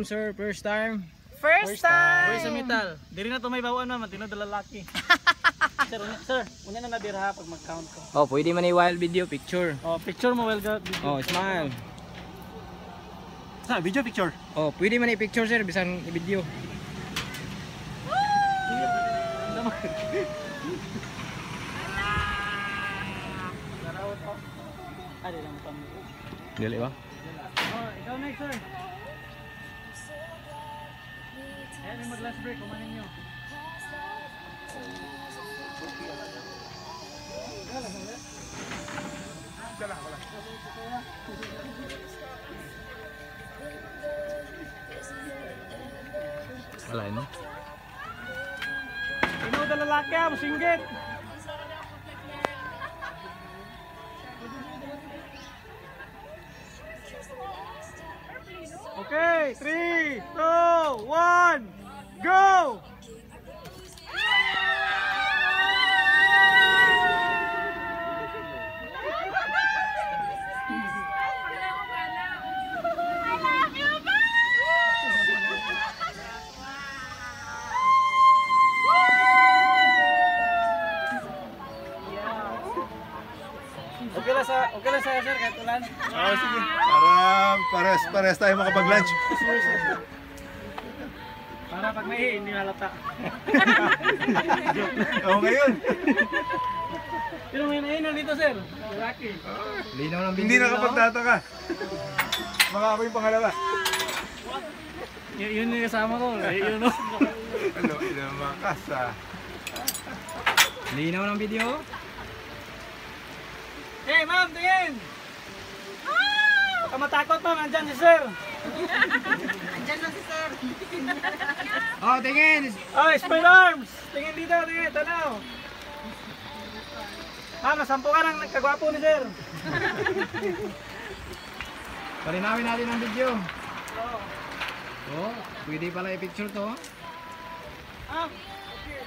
Sir, first time. First time. Uy, sa metal. Diri na to may bawaan naman, tinod lalaki. Sir, una na nabira pag mag-count ko. Oh, pwede man i-wild video picture. Oh, picture mo well video. Oh, smile. Sa video picture. Oh, pwede man i-picture sir, bisan i-video. Ada lang pang. Dili ba? Oh, ikaw next sir. Ayan, mag-last break, kumanin nyo. Wala yun. Ino da lalaki ah, musinggit. Okay, 3, 2, 1, go! Okay lang sa'yo sir, kahit ulan. Oh, sige. Para pares tayo makapag-lunch. Para pag may hindi halata. Oh, ngayon. Pero may nainan dito sir, lalaki. Linaw ng video. Hindi nakapagtataka. Mga ako yung pangalawa. Yun yung kasama ko, yun o. Ano, ilang makas ah. Linaw ng video. Hey ma'am, tingin! Baka matakot ma'am, andyan si sir. Andyan na si sir. Oh, tingin. Ay, spade arms! Tingin dito, tingin, tanaw. Ma'am, nasampo ka ng kagwapo ni sir. Palinawin natin ang video. Oo. Oh, pwede pala i-picture to. Ah, okay.